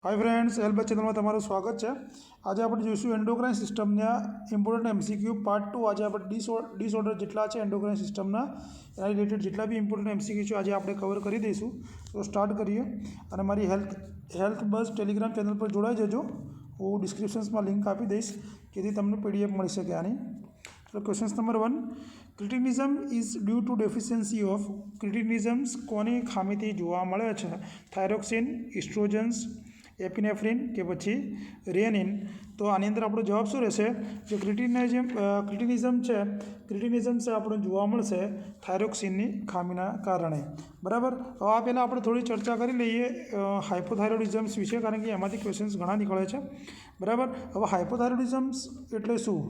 Hi friends Elba channel में तमारुं स्वागत है। आज आप जोईशुं एंडोक्राइन सिस्टमना इम्पोर्टंट एमसीक्यू पार्ट 2। आज आप डिसऑर्डर जेटला है एंडोक्राइन सिस्टमना एना रिलेटेड जेटला भी इम्पोर्टंट एमसीक्यू है आज आप कवर कर दईशुं। तो स्टार्ट करिए और मारी हेल्थ बस टेलिग्राम चैनल पर जोड़ाई जजो। हूँ डिस्क्रिप्शन में लिंक आपी दईश कि तमने पीडीएफ मळी शके आनी। तो question number 1, cretinism is due to deficiency of cretinisms कोनी खामीथी जोवा मळे छे? थायरोक्सिन, इस्ट्रोजन्स, एपिनेफ्रिन के पछी रेनिन। तो आनी अंदर आपणो जवाब शुं रहेशे? जो क्रिटिनिज्म है क्रिटिनिज्म से आपणे जोवा मळशे थायरोक्सिननी खामीना कारणे। बराबर। हवे आ पहेला आपणे थोड़ी चर्चा करी लईए हाइपोथायरॉइडिज्म्स विषे, कारण के एमांथी क्वेश्चन्स घणा निकळे छे। बराबर। हवे हाइपोथायरॉइडिज्म्स एटले शुं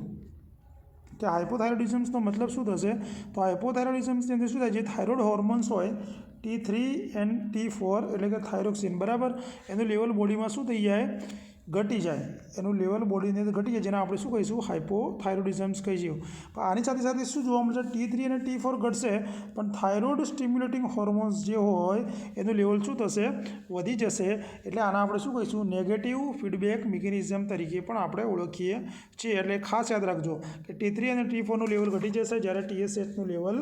कि हाइपोथायरॉइडिज्म्सनो मतलब शुं थशे? तो हाइपोथायरॉइडिज्म्सनी अंदर शुं थाय जे थायरॉइड होर्मोन्स होय T3 एंड T4 एटले के थायरोक्सिन, बराबर, एनु लेवल बॉडी में शुं थई जाए? घटी जाए। एनु लेवल बॉडी ने घटी जाए, जेने आपणे शुं कहीशुं? हाइपोथायरॉइडिज्म्स कहीशुं। पण आनी साथे साथे शुं जोवा मळशे? T3 અને T4 घटशे, पण थायरॉइड स्टिम्युलेटिंग होर्मोन्स जे होय एनु लेवल शुं थशे? वधी जशे। एटले आने आपणे शुं कहीशुं? नेगेटिव फीडबेक मिकेनिज्म तरीके पण आपणे ओळखीए छीए। एटले खास याद राखजो कि T3 અને T4 નું लेवल घटी जशे, ज्यारे TSH નું लेवल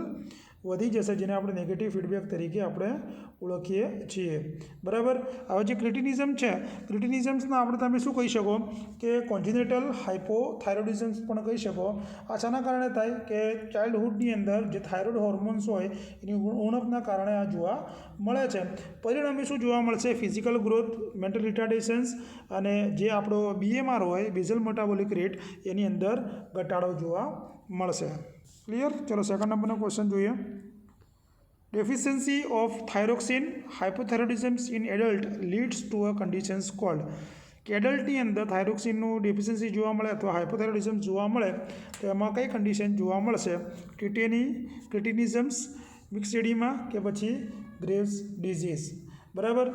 वधी जशे, जेने આપણે नेगेटिव फीडबेक तरीके આપણે ओळखीए छीए। बराबर। हवे जे क्रिटिनिज्म है क्रिटिनिज्म्सना આપણે તમે શું કહી શકો કે કોન્જિનેટલ હાઇપોથાયરોઇડિઝમ્સ પણ કહી શકો। આ શાના કારણે થાય કે ચાઇલ્ડહુડની અંદર જે થાઇરોઇડ હોર્મોન્સ હોય એની ઉણપના કારણે આ જોવા મળે છે। પરિણામે શું જોવા મળશે? ફિઝિકલ ગ્રોથ, મેન્ટલ રિટાર્ડેશન્સ અને જે આપણો BMR હોય બેઝલ મેટાબોલિક રેટ એની અંદર ઘટાડો જોવા મળશે। क्लियर। चलो सेकंड नंबर का क्वेश्चन જોઈએ। Deficiency of thyroxine hypothyroidisms in adult leads to a conditions called. कि एडल्टनी अंदर थायरोक्सिनનું डेफिशिएंसी જોવા મળે અથવા હાઇપોથાયરોઇડિઝમ જોવા મળે તો એમાં કઈ કન્ડિશન જોવા મળશે? ક્રિટિનિઝમ્સ, મિક્સ્ડ એડીમા કે પછી ગ્રેવ્સ ડિઝીઝ। બરાબર।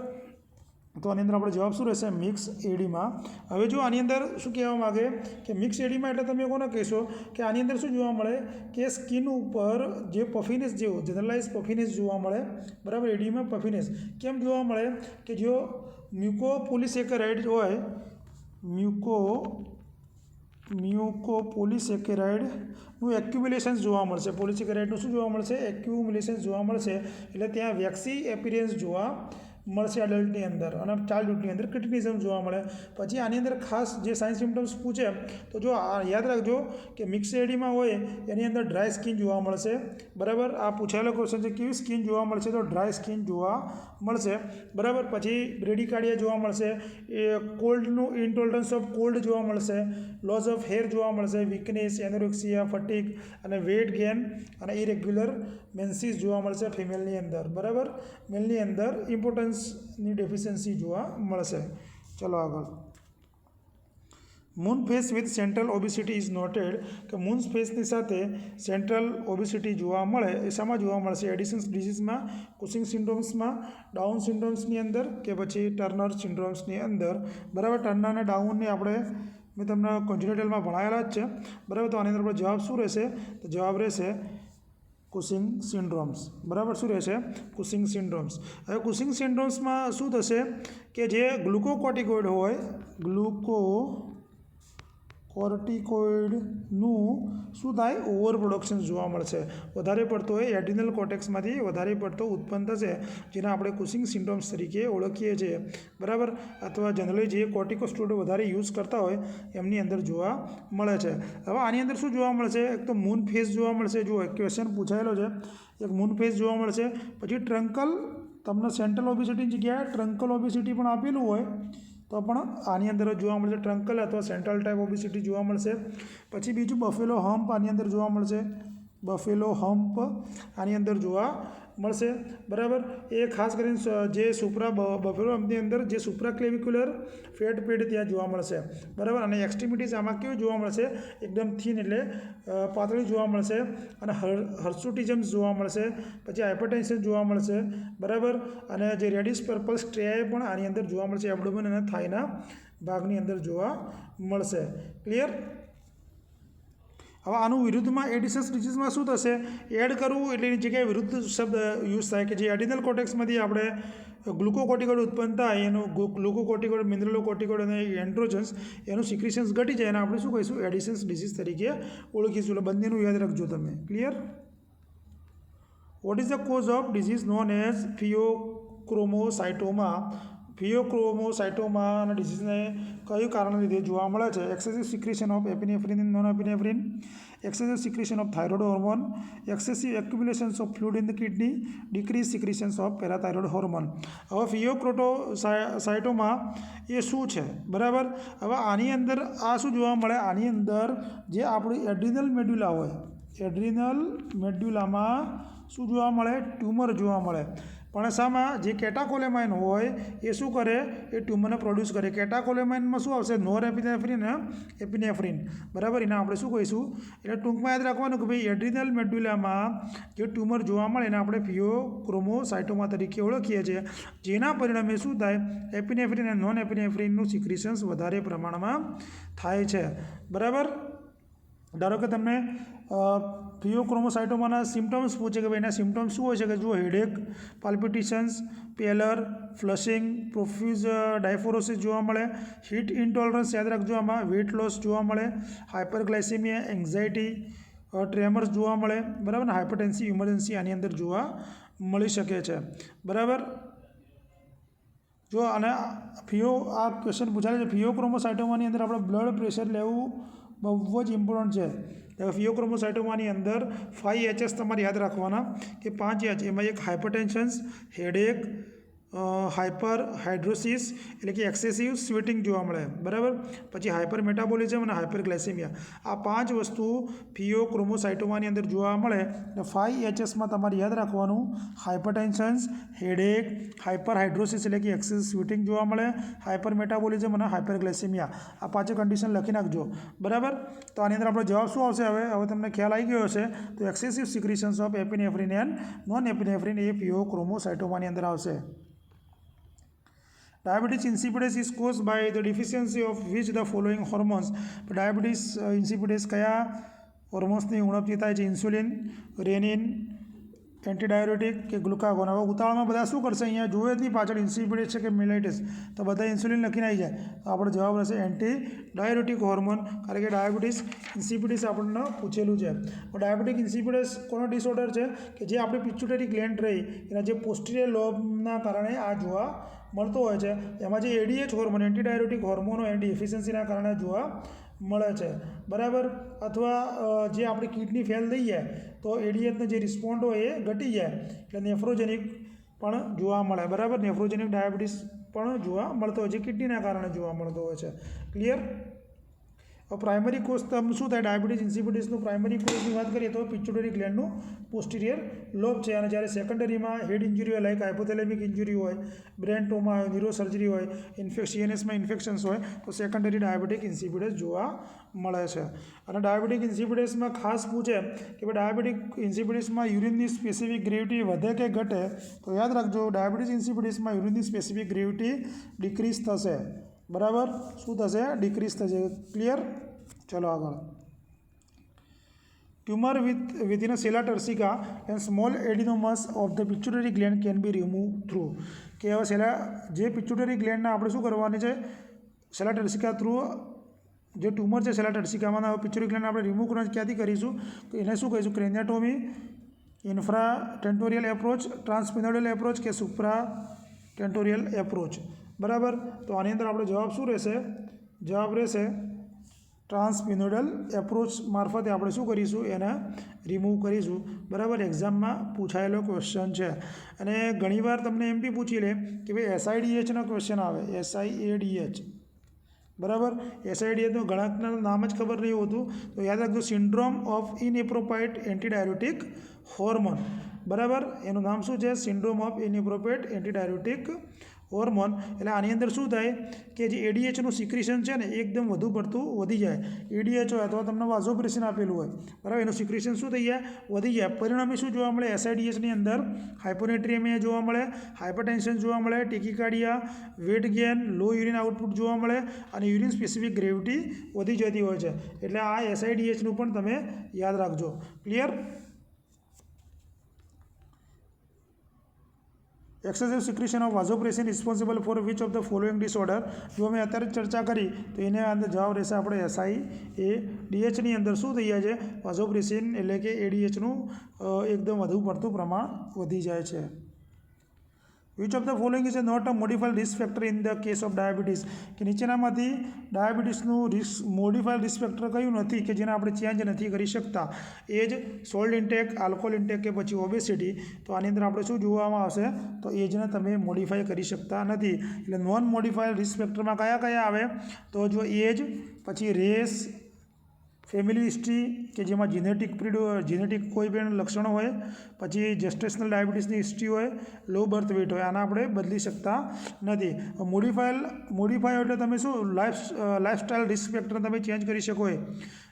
तो आनी अंदर आपणे जवाब शुं रहेशे? Mix edema. हवे जो आनी अंदर शुं कहेवा मागे कि मिक्स एडीमा एटले तमे कोने कहेशो कि आनी अंदर शुं जोवा मळे कि स्किन उपर जे पफीनेस जेवो जनरलाइज पफीनेस जोवा मळे। बराबर। एडीमा पफीनेस केम जोवा मळे कि जो म्यूकोपोलिसेकेराइड होय म्यूकोपोलिसेकेराइडનું एक्युम्युलेशन्स જોવા મળશે। પોલિસેકેરાઇડનું શું જોવા મળશે? एक्युम्युलेशन्स જોવા મળશે। એટલે ત્યાં વેક્સી એપિયરન્સ જોવા મળશે એડલ્ટની અંદર અને ચાઇલ્ડહુડની અંદર ક્રિટિનિઝમ જોવા મળે। પછી આની અંદર ખાસ જે સાઇન સિમ્ટમ્સ પૂછે તો જો યાદ રાખજો કે મિક્સ એડીમાં હોય એની અંદર ડ્રાય સ્કિન જોવા મળશે। બરાબર। આ પૂછાયેલો ક્વેશ્ચન છે કેવી સ્કિન જોવા મળશે? તો ડ્રાય સ્કિન જોવા મળશે। બરાબર। પછી બ્રેડિકાર્ડિયા જોવા મળશે, એ કોલ્ડનું ઇન્ટોલરન્સ ઓફ કોલ્ડ જોવા મળશે, લોસ ઓફ હેર જોવા મળશે, વીકનેસ, એનોરેક્સિયા, ફટીગ અને વેટ ગેન અને ઇરેગ્યુલર મેન્સીસ જોવા મળશે ફિમેલની અંદર। બરાબર। મેલની અંદર ઇમ્પોર્ટન્સની ડેફિશિયન્સી જોવા મળશે। ચલો આગળ। Moon face with central obesity is noted કે મૂન ફેસની સાથે સેન્ટ્રલ ઓબેસિટી જોવા મળે એ શામાં જોવા મળશે? એડિસન્સ ડિઝીઝમાં, કુશિંગ સિન્ડ્રોમ્સમાં, ડાઉન સિન્ડ્રોમ્સની અંદર કે પછી ટર્નર સિન્ડ્રોમ્સની અંદર। બરાબર। ટર્નર અને ડાઉનને આપણે મેં તમને કોન્જિનેટલમાં ભણાવેલા જ છે। બરાબર। તો આની અંદર આપણો જવાબ શું રહેશે? તો જવાબ રહેશે કુશિંગ સિન્ડ્રોમ્સ। બરાબર। શું રહેશે? કુશિંગ સિન્ડ્રોમ્સ। હવે કુશિંગ સિન્ડ્રોમ્સમાં શું થશે કે જે ગ્લુકોકોર્ટિકોઇડ હોય ગ્લુકોકોર્ટિકોઇડનું શું થાય? ઓવર પ્રોડક્શન જોવા મળશે। વધારે પડતો એ એડિનલ કોર્ટેક્સમાંથી વધારે પડતો ઉત્પન્ન થશે, જેને આપણે કુશિંગ સિન્ડ્રોમ્સ તરીકે ઓળખીએ છીએ। બરાબર। અથવા જનરલી જે કોર્ટિકોસ્ટેરોઇડ વધારે યુઝ કરતા હોય એમની અંદર જોવા મળે છે। હવે આની અંદર શું જોવા મળશે? એક તો મૂન ફેસ જોવા મળશે। જો એક ક્વેશ્ચન પૂછાયેલો છે, એક મૂન ફેસ જોવા મળશે। પછી ટ્રંકલ, તમને સેન્ટ્રલ ઓબેસિટીની જગ્યાએ ટ્રંકલ ઓબેસિટી પણ આપેલું હોય તો પણ આની અંદર જોવા મળશે ટ્રંકલ અથવા સેન્ટ્રલ ટાઈપ ઓબેસિટી જોવા મળશે। પછી બીજું બફેલો હમ્પ આની અંદર જોવા મળશે। બફેલો હમ્પ આની અંદર જોવા મળશે। બરાબર। એ ખાસ કરીને જે બફેલો હમ્પની અંદર જે સુપ્રાક્લેવિક્યુલર ફેટ પેડ ત્યાં જોવા મળશે। બરાબર। અને એક્સ્ટ્રીમિટીઝ આમાં કેવું જોવા મળશે? એકદમ થીન એટલે પાતળી જોવા મળશે। અને હર્સુટિઝમ્સ જોવા મળશે। પછી હાઇપરટેન્શન જોવા મળશે। બરાબર। અને જે રેડિશ પર્પલ સ્ટ્રેયા પણ આની અંદર જોવા મળશે, એબ્ડોમેન અને થાઈના ભાગની અંદર જોવા મળશે। ક્લિયર। હવે આનું વિરુદ્ધમાં એડિશન્સ ડિઝીઝમાં શું થશે? એડ કરવું એટલે એની જગ્યાએ વિરુદ્ધ શબ્દ યુઝ થાય કે જે એડિનલ કોર્ટેક્સમાંથી આપણે ગ્લુકોકોર્ટિકોઇડ ઉત્પન્ન થાય એનું ગ્લુકોકોર્ટિકોઇડ, મિનરલોકોર્ટિકોઇડ અને એન્ડ્રોજન્સ એનું સિક્રિશન્સ ઘટી જાય અને આપણે શું કહીશું એડિશન્સ ડિસીઝ તરીકે ઓળખીશું. એટલે બંનેનું યાદ રાખજો તમે. Clear? What is the cause of disease known as pheochromocytoma? ફિયોક્રોમોસાઇટોમાના ડિસીઝને કયું કારણને લીધે જોવા મળે છે? Excessive secretion of epinephrine in norepinephrine, excessive secretion of thyroid hormone, excessive accumulations of fluid in the kidney, decreased secretions of parathyroid hormone. હવે ફિયોક્રોમોસાઇટોમા એ શું છે? બરાબર. હવે આની અંદર આ શું જોવા મળે? આની અંદર જે આપણી એડ્રિનલ મેડ્યુલા હોય, એડ્રિનલ મેડ્યુલામાં શું જોવા મળે? ટ્યુમર જોવા મળે. પણ શામાં? જે કેટાકોલેમાઇન હોય એ શું કરે? એ ટ્યુમરને પ્રોડ્યુસ કરે. કેટાકોલેમાઇનમાં શું આવશે? નોર એપિનેફ્રિન અને એપિનેફ્રિન. બરાબર. એને આપણે શું કહીશું? એટલે ટૂંકમાં યાદ રાખવાનું કે ભાઈ એડ્રિનલ મેડ્યુલામાં જે ટ્યુમર જોવા મળે એને આપણે ફિયોક્રોમોસાઇટોમા તરીકે ઓળખીએ છીએ. જેના પરિણામે શું થાય? એપિનેફ્રિન અને નોન એપિનેફ્રિનનું સિક્રિશન્સ વધારે પ્રમાણમાં થાય છે. બરાબર. ધારો કે તમને ફિયોક્રોમોસાઇટોમાના સિમ્ટમ્સ પૂછે કે ભાઈ એના સિમ્ટમ્સ શું હોય છે? કે જુઓ, હેડેક, પાલ્પિટેશન્સ, પેલર, ફ્લશિંગ, પ્રોફ્યુઝ ડાયફોરોસિસ જોવા મળે, હીટ ઇન્ટોલરન્સ યાદ રાખજો, આમાં વેટ લોસ જોવા મળે, હાઇપરગ્લાયસેમિયા, એન્ઝાઇટી, ટ્રેમર્સ જોવા મળે. બરાબર ને? હાઇપરટેન્સિવ ઇમરજન્સી આની અંદર જોવા મળી શકે છે. બરાબર. જો અને આ ક્વેશ્ચન પૂછાય છે ફિયોક્રોમોસાઇટોમાની અંદર આપણે બ્લડ પ્રેશર લેવું બહુ જ ઇમ્પોર્ટન્ટ છે. ફિયોક્રોમોસાઇટોમાની અંદર 5 Hs તમારે યાદ રાખવાના કે 5 H. એમાં એક હાઇપરટેન્શન્સ, હેડેક, હાઇપર હાઇડ્રોસિસ એટલે કે એક્સેસિવ સ્વેટિંગ જોવા મળે. બરાબર. પછી હાઇપર મેટાબોલિઝમ અને હાઇપરગ્લાયસેમિયા. આ 5 વસ્તુ ફિયોક્રોમોસાઇટોમાની અંદર જોવા મળે. એટલે 5 Hsમાં તમારે યાદ રાખવાનું હાઇપરટેન્શન્સ, હેડેક, હાઇપર હાઇડ્રોસિસ એટલે કે એક્સેસિવ સ્વેટિંગ જોવા મળે, હાઇપર મેટાબોલિઝમ અને હાઇપરગ્લાયસેમિયા. આ 5 કન્ડિશન લખી નાખજો. બરાબર. તો આની અંદર આપણો જવાબ શું આવશે? હવે તમને ખ્યાલ આવી ગયો હશે. તો એક્સેસિવ સિક્રિશન્સ ઓફ એપિનેફ્રિન એન્ડ નોન એપિનેફ્રિન એ ફિયોક્રોમોસાઇટોમાની અંદર આવશે. Diabetes insipidus is caused by the deficiency of which the following hormones? Diabetes insipidus કયા હોર્મોન્સની ઉણપથી થાય છે? ઇન્સ્યુલિન, રેનિન, એન્ટીડાયોરેટિક કે ગ્લુકાગોન. હવે ઉતાવળમાં બધા શું કરશે? અહીંયા જોવે જ નહીં પાછળ ઇન્સિપિડસ છે કે મિલાઇટિસ, તો બધા ઇન્સ્યુલિન લખીને આવી જાય. તો આપણો જવાબ રહેશે એન્ટીડાયોરેટિક હોર્મોન, કારણ કે ડાયાબિટીસ ઇન્સિપિડિસ આપણને પૂછેલું છે. ડાયાબિટીક ઇન્સિપિડસ કોનો ડિસઓર્ડર છે? કે જે આપણી પિટ્યુટરી ગ્લેન્ડ રહી એના જે પોસ્ટિરિયર લોબના કારણે આ જોવા મળતો હોય છે. એમાં જે એડીએચ હોર્મોન, એન્ટીડાયોરેટિક હોર્મોનો એની ડેફિશિયન્સીના કારણે જોવા મળે છે. બરાબર. અથવા જે આપણી કિડની ફેલ થઈ જાય તો એડીએચનો જે રિસ્પોન્ડ હોય એ ઘટી જાય એટલે નેફ્રોજેનિક પણ જોવા મળે. બરાબર. નેફ્રોજેનિક ડાયાબિટીસ પણ જોવા મળતો હોય છે, કિડનીના કારણે જોવા મળતો હોય છે. ક્લિયર? પ્રાઇમરી કોઝ શું થાય? ડાયાબિટીસ ઇન્સિપિડિસનું પ્રાઇમરી કોઝની વાત કરીએ તો પિટ્યુટરી ગ્લેન્ડનું પોસ્ટિરિયર લોબ છે. અને જ્યારે સેકન્ડરીમાં હેડ ઇન્જરી હોય, લાઈક હાઇપોથેલેમિક ઇન્જરી હોય, બ્રેન ટ્રોમા હોય, ન્યુરોસર્જરી હોય, CNSમાં ઇન્ફેક્શન્સ હોય તો સેકન્ડરી ડાયાબિટીક ઇન્સિપિડિસ જોવા મળે છે. અને ડાયાબિટીક ઇન્સિપિડિસમાં ખાસ પૂછે કે ભાઈ ડાયાબિટીક ઇન્સિપિડિસમાં યુરિનની સ્પેસિફિક ગ્રેવિટી વધે કે ઘટે? તો યાદ રાખજો, ડાયાબિટીસ ઇન્સિપિડિસમાં યુરિનની સ્પેસિફિક ગ્રેવિટી ડિક્રીઝ થશે. બરાબર. શું થશે? ડિક્રીઝ થશે. ક્લિયર? ચલો આગળ. Tumour within a sella turcica and small adenomas of the pituitary gland can be removed through. કે હવે જે પિટ્યુટરી ગ્લેન્ડના આપણે શું કરવાની છે? સેલા ટર્સિકા થ્રુ જે ટ્યુમર છે સેલા ટર્સિકામાં પિટ્યુટરી ગ્લેન્ડ આપણે રિમૂવ કરવાનું ક્યાંથી કરીશું? તો એને શું કહીશું? ક્રેનિયોટોમી, ઇન્ફ્રાટેન્ટોરિયલ એપ્રોચ, ટ્રાન્સપિનોડિયલ એપ્રોચ કે સુપ્રાટેન્ટોરિયલ એપ્રોચ. બરાબર. તો આની અંદર આપણો જવાબ શું રહેશે? જવાબ રહેશે ટ્રાન્સપિનોડિયલ એપ્રોચ મારફતે આપણે શું કરીશું? એને રિમૂવ કરીશું. બરાબર. એક્ઝામમાં પૂછાયેલો ક્વેશ્ચન છે. અને ઘણીવાર તમને એમ બી પૂછી લે કે ભાઈ SIDHનો ક્વેશ્ચન આવે, SIADH. બરાબર. SIDHનું ઘણાના નામ જ ખબર નહીં હોતું, તો યાદ રાખજો syndrome of inappropriate antidiuretic hormone. બરાબર. એનું નામ શું છે? Syndrome of inappropriate antidiuretic hormone. એટલે આની અંદર શું થાય કે જે એડીએચનું સિક્રિશન છે ને એકદમ વધુ પડતું વધી જાય. એડીએચ હોય અથવા તમને વાઝોપ્રેસિન આપેલું હોય, બરાબર, એનું સિક્રિશન શું થઈ જાય? વધી જાય. પરિણામે શું જોવા મળે? SIDHની અંદર હાઇપોનેટ્રિએમિયા જોવા મળે, હાઇપરટેન્શન જોવા મળે, ટેકિકાર્ડિયા, વેટ ગેન, લો યુરિન આઉટપુટ જોવા મળે અને યુરિન સ્પેસિફિક ગ્રેવિટી વધી જતી હોય છે. એટલે આ SIDHનું પણ તમે યાદ રાખજો. Clear? Excessive secretion of vasopressin responsible for which of the following disorder. જો અમે અત્યારે ચર્ચા કરી તો એને અંદર જવાબ રહેશે આપણે SIADHની અંદર શું થઈ જાય છે, વાઝોપ્રેસિન એટલે કે ADHનું એકદમ વધુ પડતું પ્રમાણ વધી જાય છે. Which of the following is not a modified risk factor in the case of diabetes. કે નીચેનામાંથી ડાયાબિટીસનું મોડિફાઈડ રિસ્ક ફેક્ટર કયું નથી કે જેને આપણે ચેન્જ નથી કરી શકતા. એજ, સોલ્ટ ઇન્ટેક, આલ્કોહોલ ઇન્ટેક કે પછી ઓબેસિટી. તો આની અંદર આપણે શું જોવામાં આવશે, તો એજને તમે મોડિફાઈ કરી શકતા નથી. એટલે નોન મોડિફાઈડ રિસ્ક ફેક્ટરમાં કયા કયા આવે, તો જો એજ, પછી રેસ, ફેમિલી હિસ્ટ્રી કે જેમાં જીનેટિક કોઈ પણ લક્ષણો હોય, પછી જેસ્ટેશનલ ડાયાબિટીસની હિસ્ટ્રી હોય, લો બર્થ વેટ હોય, આના આપણે બદલી શકતા નથી. મોડિફાય એટલે તમે શું લાઇફસ્ટાઇલ રિસ્ક ફેક્ટર તમે ચેન્જ કરી શકો હોય,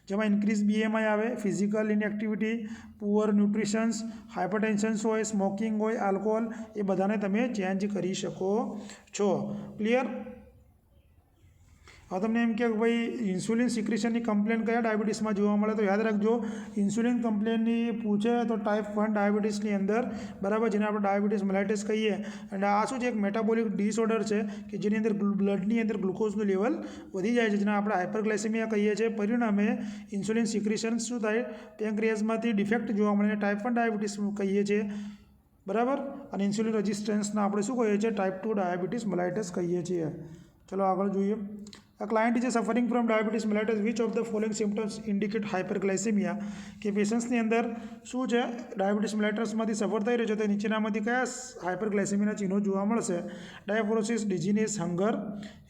જેમાં ઇન્ક્રીઝ BMI આવે, ફિઝિકલ ઇનએક્ટિવિટી, પુઅર ન્યુટ્રિશન્સ, હાઇપરટેન્શન્સ હોય, સ્મોકિંગ હોય, આલ્કોહોલ, એ બધાને તમે ચેન્જ કરી શકો છો. ક્લિયર. હવે તમને એમ કે ભાઈ ઇન્સ્યુલિન સિક્રેશનની કમ્પ્લેન કયા ડાયાબિટીસમાં જોવા મળે, તો યાદ રાખજો ઇન્સ્યુલિન કમ્પ્લેનની પૂછે તો ટાઈપ 1 ડાયાબિટીસની અંદર, બરાબર, જેને આપણે ડાયાબિટીસ મેલાઇટિસ કહીએ. અને આ શું છે, એક મેટાબોલિક ડિસઓર્ડર છે કે જેની અંદર બ્લડની અંદર ગ્લુકોઝનું લેવલ વધી જાય છે, જેને આપણે હાઇપરગ્લાયસેમિયા કહીએ છીએ. પરિણામે ઇન્સ્યુલિન સિક્રેશન શું થાય, પેન્ક્રિયાઝમાંથી ડિફેક્ટ જોવા મળે, ટાઈપ 1 ડાયાબિટીસ કહીએ છીએ, બરાબર. અને ઇન્સ્યુલિન રેઝિસ્ટન્સના આપણે શું કહીએ છીએ, ટાઈપ 2 ડાયાબિટીસ મેલાઇટિસ કહીએ છીએ. ચલો આગળ જોઈએ. A client is suffering from diabetes mellitus. Which of the following symptoms indicate hyperglycemia? કે પેશન્ટ્સની અંદર શું છે, ડાયાબિટીસ મેલાઇટસમાંથી સફર થઈ રહ્યો છે, તો નીચેનામાંથી કયા હાઇપરગ્લાયસેમિયાના ચિહ્નો જોવા મળશે? ડાયાફોરોસિસ, ડિઝીનેસ, હંગર,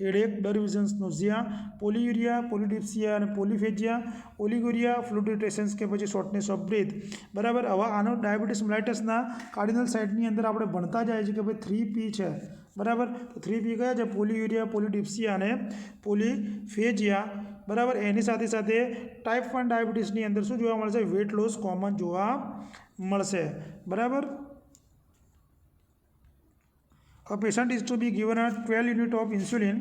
હેડેક, બ્લડ વિઝન્સ, નોઝિયા, પોલીયુરિયા, પોલિડિપ્સિયા અને પોલિફેજિયા, ઓલિગોરિયા, ફ્લુડિટેશન્સ કે પછી શોર્ટનેસ ઓફ બ્રેથ. બરાબર. હવે આનો ડાયાબિટીસ મેલાઇટસના કાર્ડિનલ સાઇડની અંદર આપણે ભણતા જાય છે કે ભાઈ 3P છે, બરાબર. તો 3P કયા છે, પોલિયુરિયા, પોલિડિપ્સિયા અને પોલિફેજિયા, બરાબર. એની સાથે સાથે ટાઈપ 1 ડાયાબિટીસની અંદર શું જોવા મળશે, વેટ લોસ કોમન જોવા મળશે, બરાબર. A patient is to be given a 12 unit of insulin,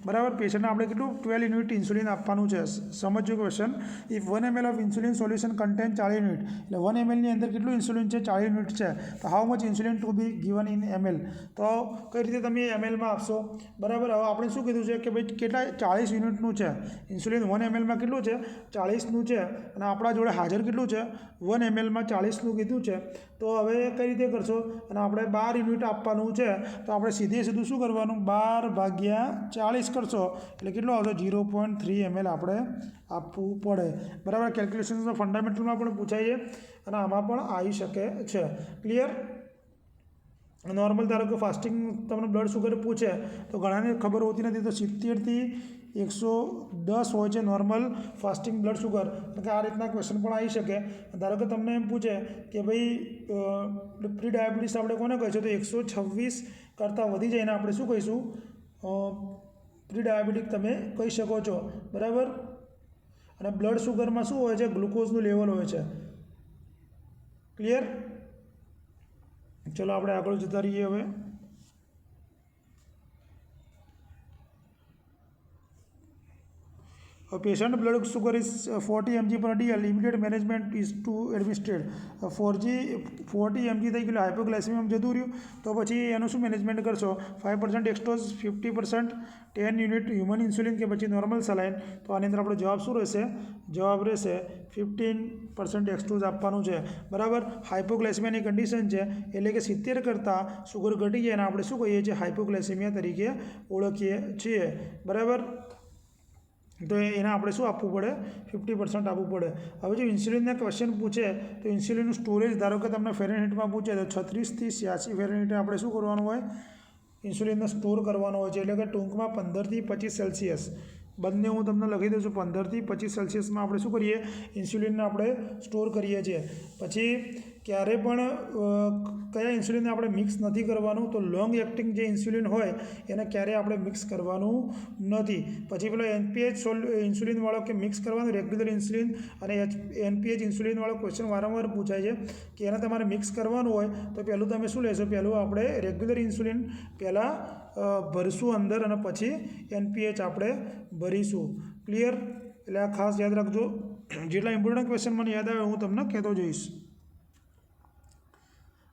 બરાબર. પેશન્ટને આપણે કેટલું 12 યુનિટ ઇન્સ્યુલિન આપવાનું છે. સમજો question. If 1 ml of insulin solution contain 40 unit, એટલે 1 ml ની અંદર કેટલું ઇન્સ્યુલિન છે, 40 યુનિટ છે. તો how much insulin to be given in ml, તો કઈ રીતે તમે mlમાં આપશો, બરાબર. હવે આપણે શું કીધું છે કે ભાઈ કેટલા 40 યુનિટનું છે ઇન્સ્યુલિન, 1 mlમાં કેટલું છે, 40નું છે, અને આપણા જોડે હાજર કેટલું છે, 1 mlમાં 40નું કીધું છે. તો હવે કઈ રીતે કરશો, અને આપણે 12 યુનિટ આપવાનું છે, તો આપણે સીધે સીધું શું કરવાનું, 12/40 કરશો એટલે કેટલો આવશે, 0.3 ml આપણે આપવું પડે, બરાબર. કેલ્ક્યુલેશન્સના ફંડામેન્ટલમાં પણ પૂછાય છે અને આમાં પણ આવી શકે છે. ક્લિયર. નોર્મલ ધારો કે ફાસ્ટિંગ તમને બ્લડ શુગર પૂછે તો ઘણાને ખબર હોતી નથી, તો 70 થી 110 હોય છે નોર્મલ ફાસ્ટિંગ બ્લડ શુગર. કે આ રીતના ક્વેશ્ચન પણ આવી શકે. ધારો કે તમને એમ પૂછે કે ભાઈ પ્રી ડાયાબિટીસ આપણે કોને કહીશું, તો 126 કરતાં વધી જાય એને આપણે શું કહીશું, પ્રી ડાયાબિટીક તમે કહી શકો છો, બરાબર. અને બ્લડ શુગરમાં શું હોય છે, ગ્લુકોઝનું લેવલ હોય છે. ક્લિયર. ચલો આપણે આગળ જતા રહીએ. હવે A patient blood sugar is 40 mg per dl. Immediate management is to administered 40 mg થઈ ગયું, હાઇપોગ્લાયસેમિયમ જતું રહ્યું, તો પછી એનું શું મેનેજમેન્ટ કરશો, 5% એક્સ્ટ્રોઝ, 50% 10 યુનિટ હ્યુમન ઇન્સ્યુલિન કે પછી નોર્મલ સલાઇન. તો આની અંદર આપણો જવાબ શું રહેશે, જવાબ રહેશે 15% એક્સ્ટ્રોઝ આપવાનું છે, બરાબર. હાઇપોગ્લાયસેમિયાની કન્ડિશન છે એટલે કે 70 કરતાં શુગર ઘટી જાય અને આપણે શું કહીએ છીએ, હાઇપોગ્લાયસેમિયા તરીકે ઓળખીએ છીએ, બરાબર. તો એને આપણે શું આપવું પડે, 50% આપવું પડે. હવે જો ઇન્સ્યુલિનના ક્વેશ્ચન પૂછે તો ઇન્સ્યુલિનનું સ્ટોરેજ ધારો કે તમને ફેરનહીટમાં પૂછે તો 36 થી 86 ફેરનહીટે આપણે શું કરવાનું હોય, ઇન્સ્યુલિનને સ્ટોર કરવાનો હોય છે. એટલે કે ટૂંકમાં 15 થી 25 સેલ્સિયસ, બંને હું તમને લખી દઉં છું. 15 થી 25 સેલ્સિયસમાં આપણે શું કરીએ, ઇન્સ્યુલિનને આપણે સ્ટોર કરીએ છીએ. પછી ક્યારે પણ કયા ઇન્સ્યુલિનને આપણે મિક્સ નથી કરવાનું, તો લોંગ એક્ટિંગ જે ઇન્સ્યુલિન હોય એને ક્યારેય આપણે મિક્સ કરવાનું નથી. પછી પેલો NPH ઇન્સ્યુલિનવાળો કે મિક્સ કરવાનું, રેગ્યુલર ઇન્સ્યુલિન અને NPH ઇન્સ્યુલિનવાળો ક્વેશ્ચન વારંવાર પૂછાય છે કે એને તમારે મિક્સ કરવાનું હોય તો પહેલું તમે શું લેશો, પહેલું આપણે રેગ્યુલર ઇન્સ્યુલિન પહેલાં ભરીશું અંદર અને પછી NPH આપણે ભરીશું. ક્લિયર. એટલે આ ખાસ યાદ રાખજો. જેટલા ઇમ્પોર્ટન્ટ ક્વેશ્ચન મને યાદ આવે હું તમને કહેતો જઈશ.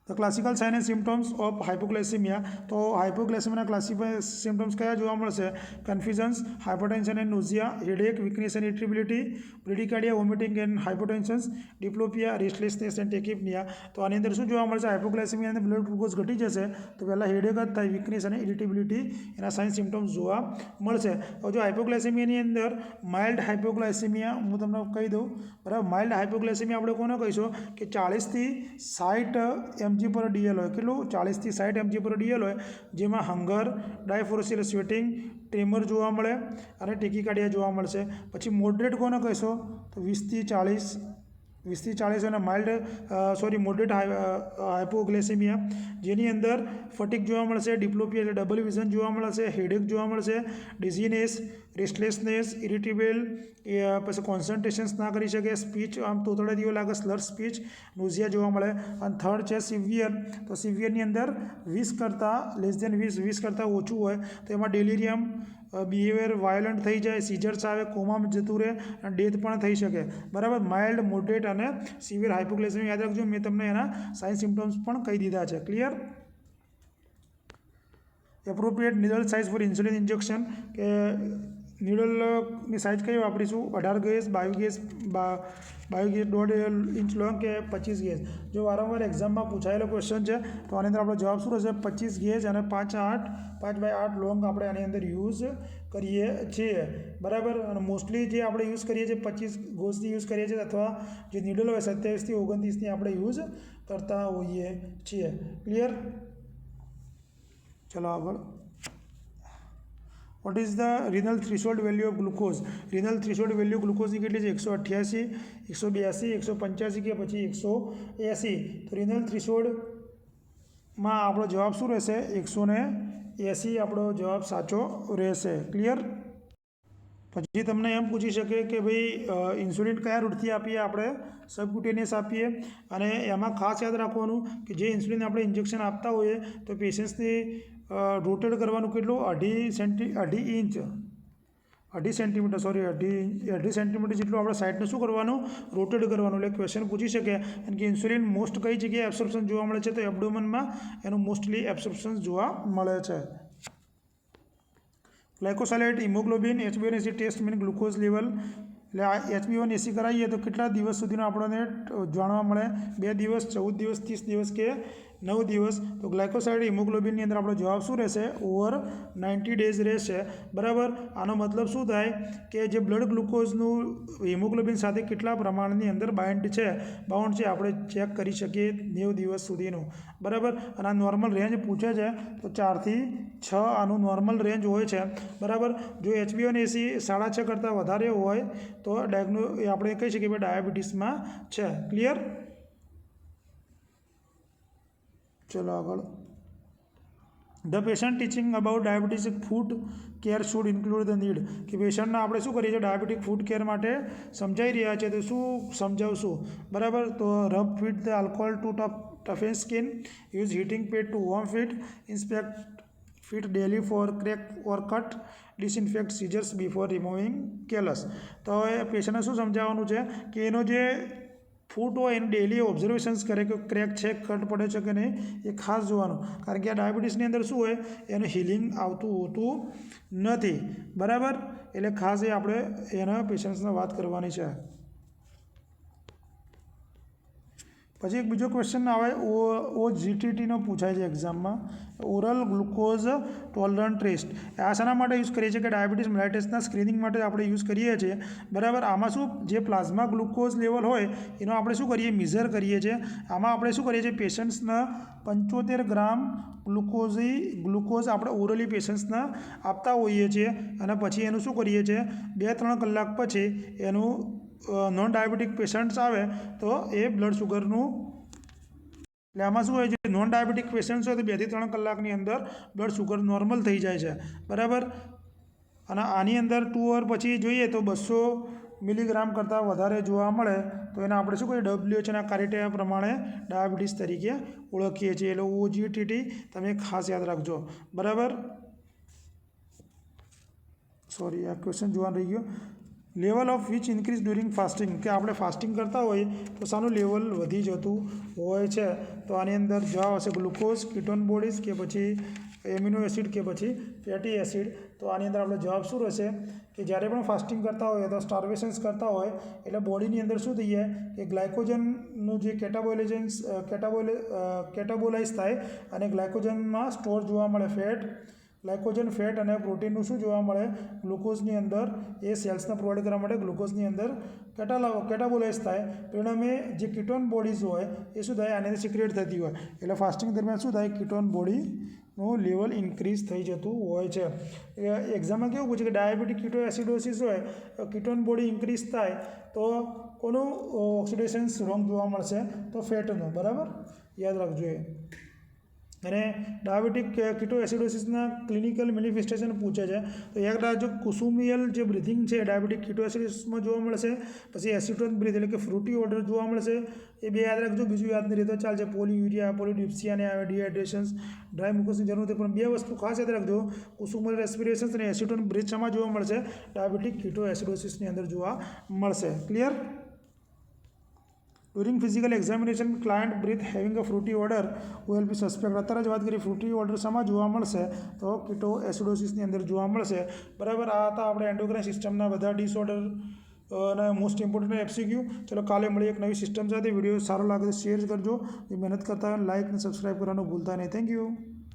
The classical sign and symptoms of hypoglycaemia. તો હાઇપોગ્લાઇસેમિયાના ક્લાસિફાઈ સિમ્ટમ્સ કયા જોવા મળશે? Confusions, hypertension and nausea, headache, weakness and irritability, bradycardia, vomiting and hypotensions, diplopia, restlessness and tachypnoea. તો આની અંદર શું જોવા મળશે? હાઇપોગ્લાઇસેમિયાની અંદર બ્લડ ગ્લુકોઝ ઘટી જશે તો પહેલાં હેડેક જ થાય, વીકનેસ અને ઇરિટેબિલિટી એના સાઇન સિમ્ટમ્સ જોવા મળશે. હવે જો હાઇપોગ્લાઇસેમિયાની અંદર માઇલ્ડ હાઇપોગ્લાઇસેમિયા હું તમને કહી દઉં, બરાબર. માઇલ્ડ હાઇપોગ્લાઇસેમિયા આપણે કોને કહીશું? કે 40 થી 60 mg પર DL હોય. કેટલું? 40 થી 60 mg પર DL હોય, જેમાં હંગર, ડાયફોરેસિલ સ્વેટિંગ, ટ્રેમર જોવા મળે અને ટેકિકાર્ડિયા જોવા મળશે. પછી મોડરેટ કોને કહીશો? તો 20 થી 40 અને માઇલ્ડ મોડરેટ હાઇપોગ્લાઇસેમિયા, જેની અંદર ફટીક જોવા મળશે, ડિપ્લોપિયા એટલે ડબલ વિઝન જોવા મળશે, હેડેક જોવા મળશે, ડિઝીનેસ, રેસ્ટલેસનેસ, ઇરિટેબલ, પછી કોન્સન્ટ્રેશન્સ ના કરી શકે, સ્પીચ આમ તોતડા જેવો લાગે, સ્લર સ્પીચ, નોઝિયા જોવા મળે. અને થર્ડ છે સિવિયર. તો સિવિયરની અંદર 20 કરતાં લેસ દેન 20 કરતાં ઓછું હોય તો એમાં ડેલિરિયમ, બિહેવિયર વાયોલન્ટ થઈ જાય, સીઝર્સ આવે, કોમામાં જતું રહે અને ડેથ પણ થઈ શકે, બરાબર. માઇલ્ડ, મોડરેટ અને સિવિયર હાઇપોગ્લાઇસેમિયા યાદ રાખજો. મેં તમને એના સાઇન સિમ્ટમ્સ પણ કહી દીધા છે. Clear? Appropriate needle size for insulin injection, કે નીડલની સાઇઝ કઈ વાપરીશું? 18 ગેજ, 22 ગેજ, 1.5 ઇંચ લોંગ કે 25 ગેજ. જો વારંવાર એક્ઝામમાં પૂછાયેલો ક્વેશ્ચન છે તો આની અંદર આપણો જવાબ શું રહેશે? 25 ગેજ અને 5/8 લોંગ આપણે આની અંદર યુઝ કરીએ છીએ, બરાબર. અને મોસ્ટલી જે આપણે યુઝ કરીએ છીએ 25 ગોઝની યુઝ કરીએ છીએ, અથવા જે નીડલ હોય 27 થી 29ની આપણે યુઝ કરતા હોઈએ છીએ. ક્લિયર? ચલો આગળ. What is the renal threshold value of glucose? Renal threshold value ગ્લુકોઝની કેટલી છે? 188, 182, 185 કે પછી 180. તો રિનલ થ્રેશોલ્ડમાં આપણો જવાબ શું રહેશે? 180 આપણો જવાબ સાચો રહેશે. ક્લિયર? પછી તમને એમ પૂછી શકે કે ભાઈ ઇન્સ્યુલિન કયા રૂટથી આપીએ? આપણે સબક્યુટેનિયસ આપીએ. અને એમાં ખાસ યાદ રાખવાનું કે જે ઇન્સ્યુલિન આપણે ઇન્જેક્શન આપતા હોઈએ તો પેશન્ટ્સને રોટેટ કરવાનું કેટલું? 2.5 ઇંચ, 2.5 સેન્ટીમીટર જેટલું આપણે સાઈડને શું કરવાનું? રોટેટ કરવાનું. એટલે ક્વેશ્ચન પૂછી શકે. કારણ કે ઇન્સ્યુલિન મોસ્ટ કઈ જગ્યાએ એબ્સોર્પ્શન જોવા મળે છે? તો એબ્ડોમનમાં એનું મોસ્ટલી એબ્સોર્પ્શન જોવા મળે છે. Glycosylated, haemoglobin, HbA1c test mean glucose level. એટલે આ HbA1c કરાવીએ તો કેટલા દિવસ સુધીનો આપણને જાણવા મળે? 2 દિવસ, 14 દિવસ, 30 દિવસ કે 9 દિવસ. તો ગ્લાયકોસાઇલેટ હિમોગ્લોબિનની અંદર આપણો જવાબ શું રહેશે? ઓવર 90 ડેઝ રહેશે, બરાબર. આનો મતલબ શું થાય? કે જે બ્લડ ગ્લુકોઝનું હિમોગ્લોબિન સાથે કેટલા પ્રમાણની અંદર બાઉન્ડ છે આપણે ચેક કરી શકીએ 90 દિવસ સુધીનું, બરાબર. અને આ નોર્મલ રેન્જ પૂછે છે તો 4 થી 6 આનું નોર્મલ રેન્જ હોય છે, બરાબર. જો HbA1c 6.5 કરતાં વધારે હોય તો આપણે કહી શકીએ કે ડાયાબિટીસમાં છે. ક્લિયર? ચલો આગળ. The patient teaching about diabetes food care should include the need. કે પેશન્ટને આપણે શું કરીએ છીએ? ડાયાબિટીક ફૂડ કેર માટે સમજાવી રહ્યા છે તો શું સમજાવશું? બરાબર. તો rub feet the alcohol to toughen skin, use heating pad to warm feet, inspect feet daily for crack or cut, disinfect scissors before removing callus. તો હવે પેશન્ટને શું સમજાવવાનું છે? કે એનો જે ફૂટ હોય એને ડેલી ઓબ્ઝર્વેશન્સ કરે કે ક્રેક છે, કટ પડે છે કે નહીં, એ ખાસ જોવાનું. કારણ કે આ ડાયાબિટીસની અંદર શું હોય? એનું હિલિંગ આવતું હોતું નથી, બરાબર. એટલે ખાસ એ આપણે એના પેશન્ટ્સને વાત કરવાની છે. પછી એક બીજો ક્વેશ્ચન આવે OGTTનો પૂછાય છે એક્ઝામમાં, ઓરલ ગ્લુકોઝ ટોલરન્ટ ટેસ્ટ. આ શાના માટે યુઝ કરીએ છીએ? કે ડાયાબિટીસ મેલાઇટસના સ્ક્રીનિંગ માટે આપણે યુઝ કરીએ છીએ, બરાબર. આમાં શું જે પ્લાઝમા ગ્લુકોઝ લેવલ હોય એનો આપણે શું કરીએ? મેઝર કરીએ છીએ. આમાં આપણે શું કરીએ છીએ? પેશન્ટ્સને 75 ગ્રામ ગ્લુકોઝ આપણે ઓરલી પેશન્ટ્સને આપતા હોઈએ છીએ અને પછી એનું શું કરીએ છીએ? 2-3 કલાક પછી એનું નોન ડાયાબિટીક પેશન્ટ્સ આવે તો એ બ્લડ શુગરનું, એટલે આમાં શું હોય છે? નોન ડાયાબિટીક પેશન્ટ્સ હોય તો 2 થી 3 કલાકની અંદર બ્લડ શુગર નોર્મલ થઈ જાય છે, બરાબર. અને આની અંદર 2 અવર પછી જોઈએ તો 200 મિલીગ્રામ કરતાં વધારે જોવા મળે તો એને આપણે શું કહીએ? WHના ક્રાઇટેરિયા પ્રમાણે ડાયાબિટીસ તરીકે ઓળખીએ છીએ. એટલે OGTT તમે ખાસ યાદ રાખજો, બરાબર. સોરી, આ ક્વેશ્ચન જોવાનું રહી ગયો. Level of which increase during fasting, કે આપણે ફાસ્ટિંગ કરતા હોઈએ તો શાનું લેવલ વધી જતું હોય છે. તો આની અંદર જવાબ હશે ગ્લુકોઝ, કીટોન બોડીઝ, કે પછી એમિનો એસિડ, કે પછી ફેટી એસિડ. તો આની અંદર આપણો જવાબ શું રહેશે કે જ્યારે પણ ફાસ્ટિંગ કરતા હોય અથવા સ્ટાર્વેશન્સ કરતા હોય એટલે બોડીની અંદર શું થઈ જાય કે ગ્લાયકોજનનું જે કેટાબોલાઇઝ થાય અને ગ્લાયકોજનમાં સ્ટોર જોવા મળે ગ્લાયકોજન, ફેટ અને પ્રોટીનનું શું જોવા મળે ગ્લુકોઝની અંદર, એ સેલ્સને પ્રોવાઈડ કરવા માટે ગ્લુકોઝની અંદર કેટાબોલાઇઝ થાય. પરિણામે જે કીટોન બોડીઝ હોય એ શું થાય આની અંદર સિક્રેટ થતી હોય એટલે ફાસ્ટિંગ દરમિયાન શું થાય કીટોન બોડીનું લેવલ ઇન્ક્રીઝ થઈ જતું હોય છે. એક્ઝામમાં કેવું પૂછે કે ડાયાબિટીક કીટો એસિડોસિસ હોય, કીટોન બોડી ઇન્ક્રીઝ થાય તો કોનું ઓક્સિડેશન રોંગ જોવા મળશે તો ફેટનું. બરાબર, યાદ રાખજો એ. અને ડાયાબિટીક કીટો એસિડોસિસના ક્લિનિકલ મેનિફેસ્ટેશન પૂછે છે તો યાદ રાખજો કુસુમિયલ જે બ્રિથિંગ છે ડાયાબિટીક કીટો એસિડોસિસમાં જોવા મળશે. પછી એસિટોન બ્રીથ એટલે કે ફ્રૂટી ઓર્ડર જોવા મળશે. એ બે યાદ રાખજો, બીજું યાદ નહીં રહેતો ચાલશે. પોલીયુરિયા, પોલીડિપ્સિયા અને ડિહાઇડ્રેશન્સ, ડ્રાય મુકોસની જરૂર નથી. પણ બે વસ્તુ ખાસ યાદ રાખજો, કુસુમલ રેસ્પિરેશન્સ અને એસિટોન બ્રીથ શામાં જોવા મળશે ડાયાબિટીક કીટો એસિડોસિસની અંદર જોવા મળશે. Clear? During physical examination client breath having a fruity odour will be suspect. અત્યારે જ વાત કરી ફ્રૂટી ઓર્ડર શામાં જોવા મળશે તો કીટો એસિડોસિસની અંદર જોવા મળશે. બરાબર, આ હતા આપણે એન્ડોક્રાઇન સિસ્ટમના બધા ડિસઓર્ડર અને મોસ્ટ ઇમ્પોર્ટન્ટ એમસીક્યુ. ચલો કાલે મળીએ એક નવી સિસ્ટમ સાથે. વિડીયો સારો લાગે તો શેર કરજો. જે મહેનત કરતા હોય લાઇક અને સબસ્ક્રાઈબ કરવાનું ભૂલતા નહીં. Thank you.